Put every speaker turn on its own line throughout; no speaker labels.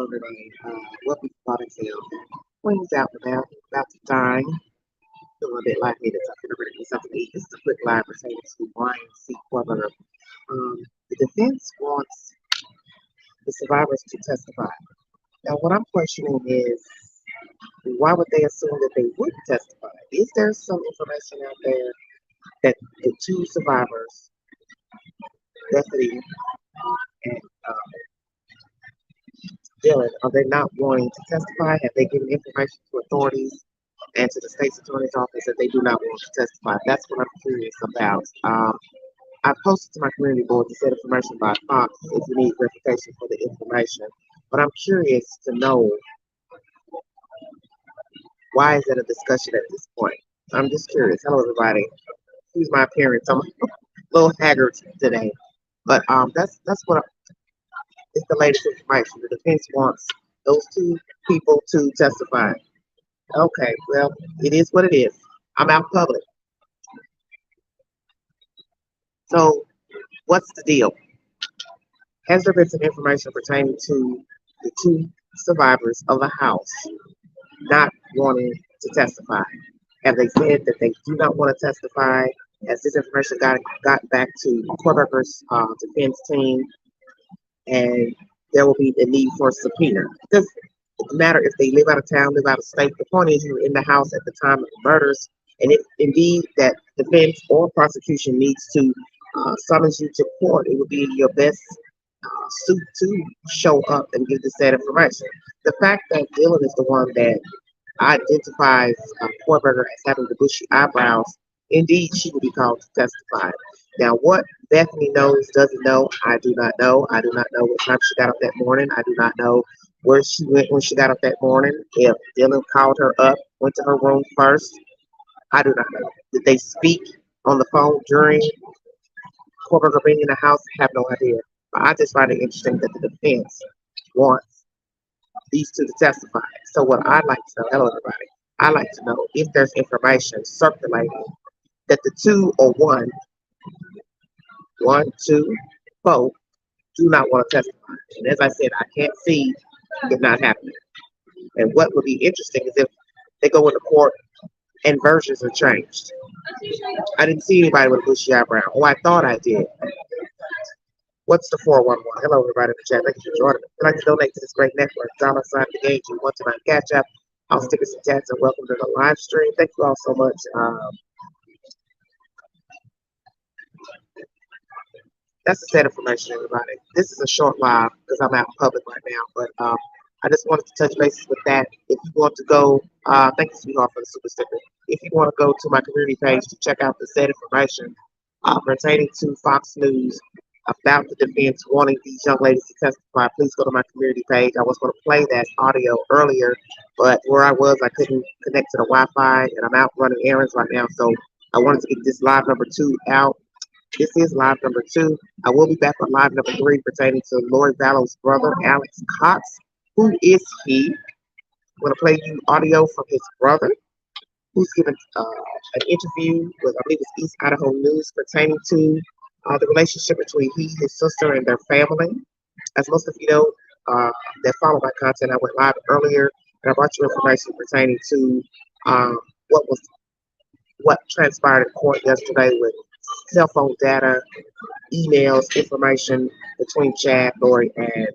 everybody. Welcome to Body Sale. Queen's out and about to dine. Feel a bit like me to talk to everybody something to eat. This is a quick live pertaining to Brian C. Kohberger. The defense wants the survivors to testify. Now, what I'm questioning is, why would they assume that they wouldn't testify? Is there some information out there that the two survivors, Bethany and Dylan, are they not wanting to testify? Have they given information to authorities and to the state's attorney's office that they do not want to testify? That's what I'm curious about. I posted to my community board the said information by Fox if you need verification for the information. But I'm curious to know, why is that a discussion at this point? I'm just curious. Hello, everybody. Excuse my appearance. I'm a little haggard today. But that's what it's the latest information. The defense wants those two people to testify. Okay, well, it is what it is. I'm out public. So, what's the deal? Has there been some information pertaining to the two survivors of the house not wanting to testify? Have they said that they do not want to testify? Has this information gotten back to Kohberger'S defense team? And there will be a need for a subpoena. It doesn't matter if they live out of town, live out of state. The point is, you're in the house at the time of the murders, and if indeed that defense or prosecution needs to summons you to court, it would be your best suit to show up and give the said information. The fact that Dylan is the one that identifies Kohberger as having the bushy eyebrows, indeed she will be called to testify. Now, what Bethany knows, doesn't know, I do not know. I do not know what time she got up that morning. I do not know where she went when she got up that morning. If Dylan called her up, went to her room first, I do not know. Did they speak on the phone during Kohberger being in the house? I have no idea. But I just find it interesting that the defense wants these two to testify. So what I'd like to know, hello everybody, I'd like to know if there's information circulating that the two or one, two, both do not want to testify. And as I said, I can't see it not happening. And what would be interesting is if they go into court and versions are changed. I didn't see anybody with a bushy eyebrow. Oh, I thought I did. What's the 411? Hello, everybody in the chat. Thank you for joining me. If you'd like to donate to this great network, $ engage you want tonight, catch up. I'll stick us some chats and welcome to the live stream. Thank you all so much. That's the set information, everybody. This is a short live because I'm out in public right now, but I just wanted to touch bases with that. If you want to go, thank you, sweetheart, for the super sticker. If you want to go to my community page to check out the set information pertaining to Fox News about the defense wanting these young ladies to testify, please go to my community page. I was going to play that audio earlier, but where I was, I couldn't connect to the Wi-Fi, and I'm out running errands right now, so I wanted to get this live number 2 out. This is live number 2. I will be back on live number 3 pertaining to Lori Vallow's brother, Alex Cox. Who is he? I'm going to play you audio from his brother, who's given an interview with, I believe it's East Idaho News, pertaining to the relationship between his sister, and their family. As most of you know that follow my content, I went live earlier, and I brought you information pertaining to what transpired in court yesterday with cell phone data, emails, information between Chad, Lori, and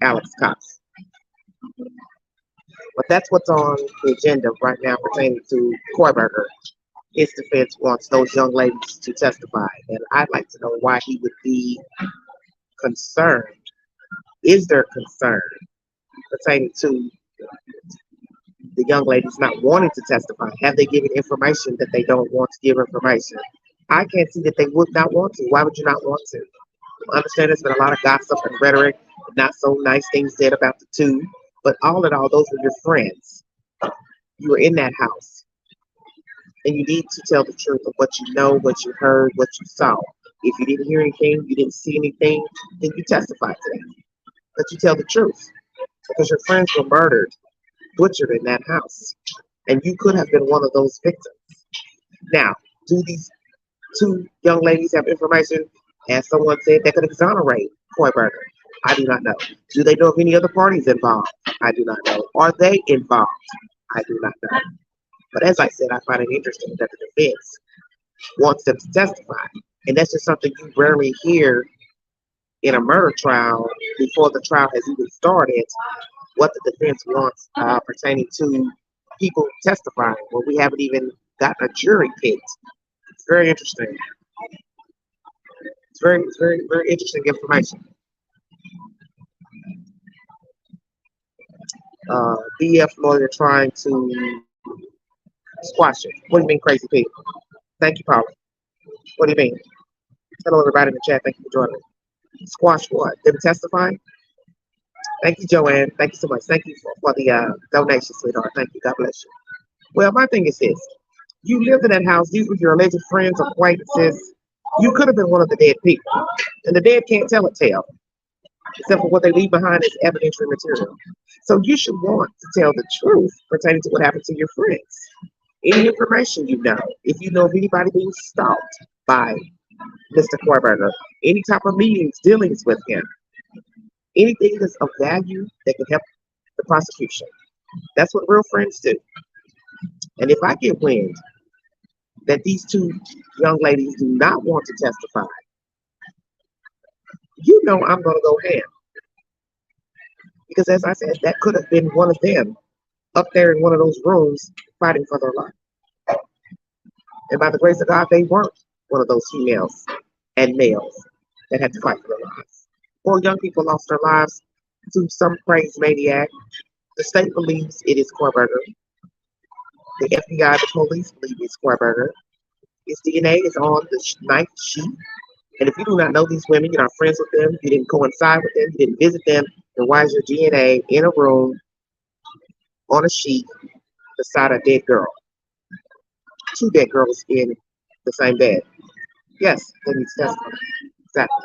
Alex Cox. But that's what's on the agenda right now pertaining to Kohberger. His defense wants those young ladies to testify, and I'd like to know why he would be concerned. Is there concern pertaining to the young ladies not wanting to testify? Have they given information that they don't want to give information? I can't see that they would not want to. Why would you not want to? I understand there's been a lot of gossip and rhetoric, not so nice things said about the two, but all in all, those were your friends. You were in that house, and you need to tell the truth of what you know, what you heard, what you saw. If you didn't hear anything, you didn't see anything, then you testify to that. But you tell the truth, because your friends were murdered, butchered in that house, and you could have been one of those victims. Now, do these two young ladies have information, as someone said, that could exonerate Kohberger? I do not know. Do they know of any other parties involved? I do not know. Are they involved? I do not know. But as I said, I find it interesting that the defense wants them to testify. And that's just something you rarely hear in a murder trial before the trial has even started, what the defense wants pertaining to people testifying when we haven't even gotten a jury picked. It's very interesting. Very interesting information. BF lawyer trying to squash it. What do you mean, crazy people? Thank you, Paula. What do you mean? Hello, everybody in the chat. Thank you for joining me. Squash what? Them testifying? Thank you, Joanne. Thank you so much. Thank you for the donation, sweetheart. Thank you. God bless you. Well, my thing is this. You lived in that house. These were your alleged friends, acquaintances. You could have been one of the dead people. And the dead can't tell a tale, except for what they leave behind as evidentiary material. So you should want to tell the truth pertaining to what happened to your friends. Any information you know, if you know of anybody being stalked by Mr. Kohberger, any type of meetings, dealings with him, anything that's of value that can help the prosecution. That's what real friends do. And if I get wind that these two young ladies do not want to testify, you know I'm going to go ham. Because as I said, that could have been one of them up there in one of those rooms fighting for their life. And by the grace of God, they weren't one of those females and males that had to fight for their lives. 4 young people lost their lives to some crazed maniac. The state believes it is Kohberger. The FBI, the police believe it's Kohberger. His DNA is on the ninth sheet. And if you do not know these women, you're not friends with them, you didn't coincide with them, you didn't visit them, then why is your DNA in a room on a sheet beside a dead girl? 2 dead girls in the same bed. Yes, that needs testimony. Exactly.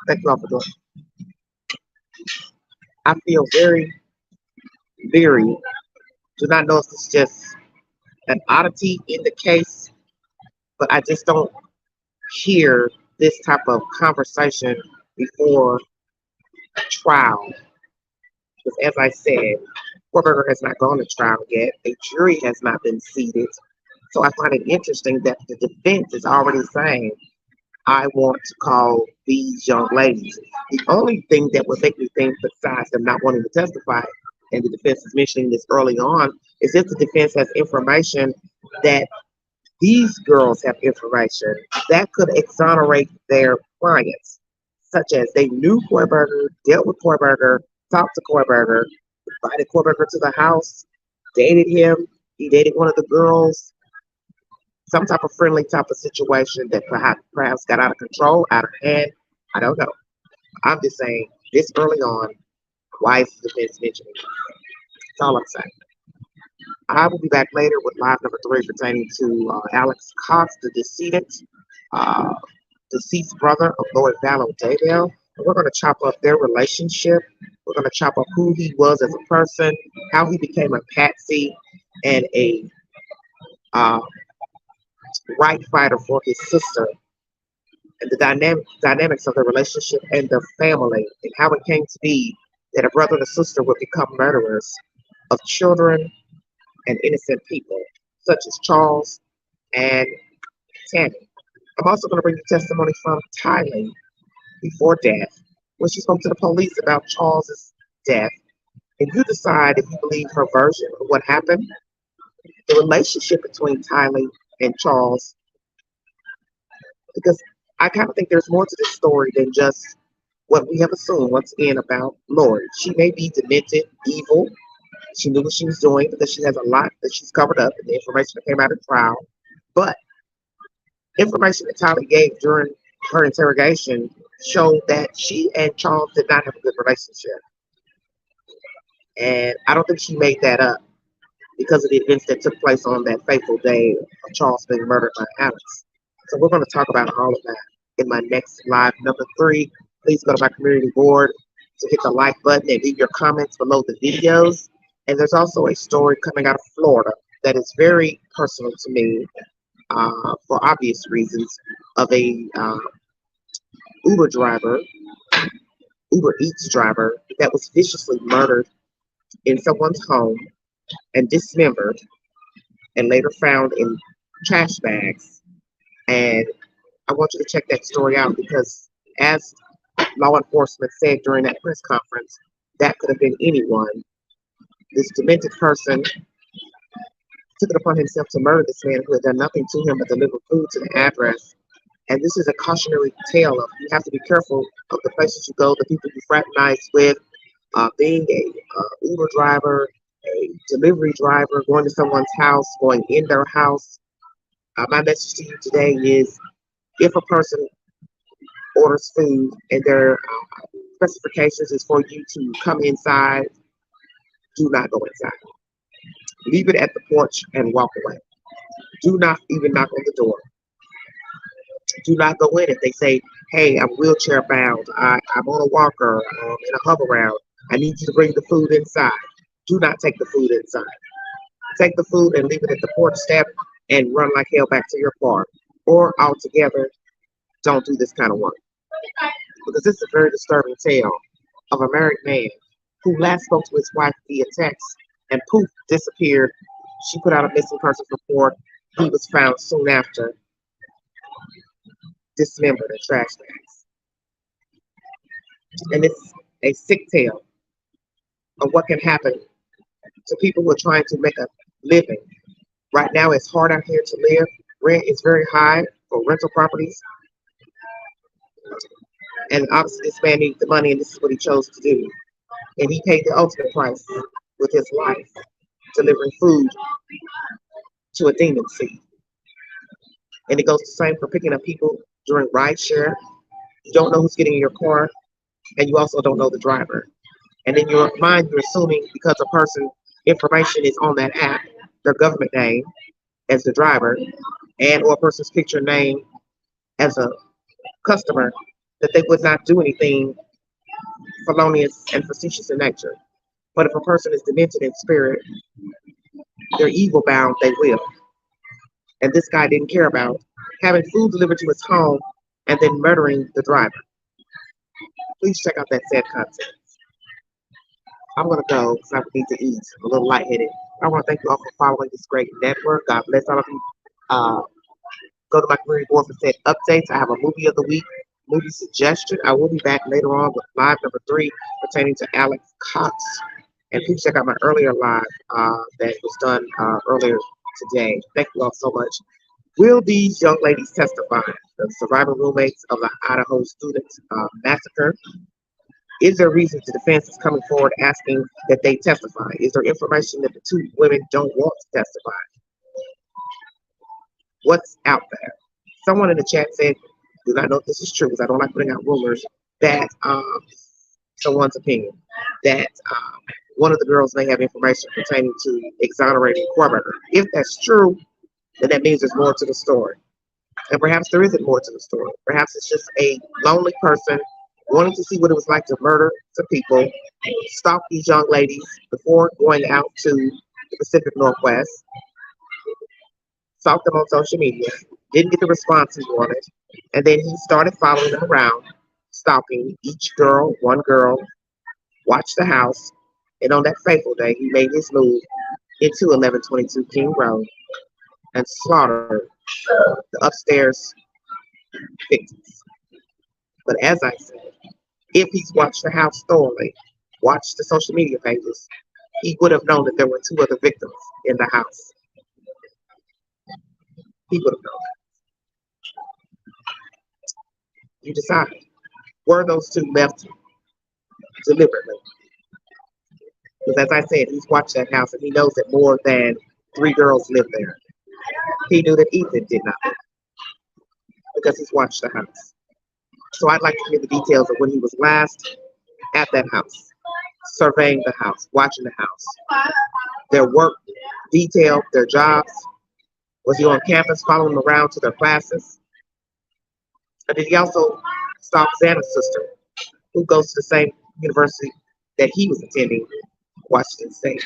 Thank you all for joining. I feel very, do not know if it's just an oddity in the case, but I just don't hear this type of conversation before a trial. Because as I said, Kohberger has not gone to trial yet. A jury has not been seated. So I find it interesting that the defense is already saying, I want to call these young ladies. The only thing that would make me think, besides them not wanting to testify, and the defense is mentioning this early on, is if the defense has information that these girls have information that could exonerate their clients, such as they knew Kohberger, dealt with Kohberger, talked to Kohberger, invited Kohberger to the house, dated him, he dated one of the girls, some type of friendly type of situation that perhaps got out of control, out of hand. I don't know. I'm just saying, this early on, why is the defense mentioning it? That's all I'm saying. I will be back later with live number 3 pertaining to Alex Cox, the decedent, deceased brother of Lloyd Vallow Daydale. And we're going to chop up their relationship. We're going to chop up who he was as a person, how he became a patsy and a right fighter for his sister, and the dynamics of their relationship and their family, and how it came to be that a brother and a sister would become murderers of children and innocent people, such as Charles and Tammy. I'm also going to bring you testimony from Tylee before death, when she spoke to the police about Charles's death, and you decide if you believe her version of what happened. The relationship between Tylee and Charles, because I kind of think there's more to this story than just what we have assumed once again about Lori. She may be demented, evil. She knew what she was doing because she has a lot that she's covered up in the information that came out of trial. But information that Tylee gave during her interrogation showed that she and Charles did not have a good relationship. And I don't think she made that up because of the events that took place on that fateful day of Charles being murdered by Alex. So we're going to talk about all of that in my next live number 3. Please go to my community board to hit the like button and leave your comments below the videos. And there's also a story coming out of Florida that is very personal to me for obvious reasons, of a Uber driver Uber Eats driver that was viciously murdered in someone's home and dismembered and later found in trash bags. And I want you to check that story out because, as law enforcement said during that press conference, that could have been anyone. This demented person took it upon himself to murder this man who had done nothing to him but deliver food to the address. And this is a cautionary tale of you have to be careful of the places you go, the people you fraternize with, being a Uber driver, a delivery driver, going to someone's house, going in their house. My message to you today is if a person orders food and their specifications is for you to come inside, do not go inside. Leave it at the porch and walk away. Do not even knock on the door. Do not go in if they say, hey, I'm wheelchair bound, I'm on a walker, in a hover round, I need you to bring the food inside. Do not take the food inside. Take the food and leave it at the porch step and run like hell back to your car. Or altogether, don't do this kind of work. Because this is a very disturbing tale of a married man who last spoke to his wife via text and poof, disappeared. She put out a missing persons report. He was found soon after, dismembered in trash bags. And it's a sick tale of what can happen to people who are trying to make a living. Right now, it's hard out here to live. Rent is very high for rental properties. And obviously, this man needed the money, and this is what he chose to do. And he paid the ultimate price with his life, delivering food to a demon seed. And it goes the same for picking up people during rideshare. You don't know who's getting in your car, and you also don't know the driver. And in your mind, you're assuming because a person information is on that app, their government name as the driver, and or a person's picture name as a customer, that they would not do anything felonious and facetious in nature. But if a person is demented in spirit, they're evil bound, they will. And this guy didn't care about having food delivered to his home and then murdering the driver. Please check out that sad content. I'm going to go because I need to eat. I'm a little lightheaded. I want to thank you all for following this great network. God bless all of you. Go to my community board for said updates. I have a movie of the week, movie suggestion. I will be back later on with live number 3 pertaining to Alex Cox. And please check out my earlier live that was done earlier today. Thank you all so much. Will these young ladies testify? The survivor roommates of the Idaho student massacre. Is there reason the defense is coming forward asking that they testify? Is there information that the 2 women don't want to testify? What's out there? Someone in the chat said, do not know if this is true because I don't like putting out rumors, that someone's opinion, that one of the girls may have information pertaining to exonerating Kohberger. If that's true, then that means there's more to the story. And perhaps there isn't more to the story. Perhaps it's just a lonely person wanting to see what it was like to murder some people, stalk these young ladies before going out to the Pacific Northwest, stalked them on social media, didn't get the response he wanted, and then he started following them around, stalking each girl, one girl, watched the house, and on that fateful day, he made his move into 1122 King Road and slaughtered the upstairs victims. But as I said, if he's watched the house thoroughly, watched the social media pages, he would have known that there were 2 other victims in the house. He would have known that. You decide. Were those 2 left deliberately? Because as I said, he's watched that house and he knows that more than 3 girls live there. He knew that Ethan did not live because he's watched the house. So I'd like to hear the details of when he was last at that house, surveying the house, watching the house, their work detail, their jobs. Was he on campus following them around to their classes? Or did he also stalk Xana's sister, who goes to the same university that he was attending, Washington State?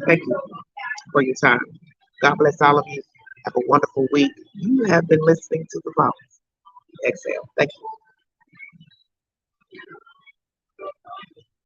Thank you for your time. God bless all of you. Have a wonderful week. You have been listening to The Voice. Exhale. Thank you.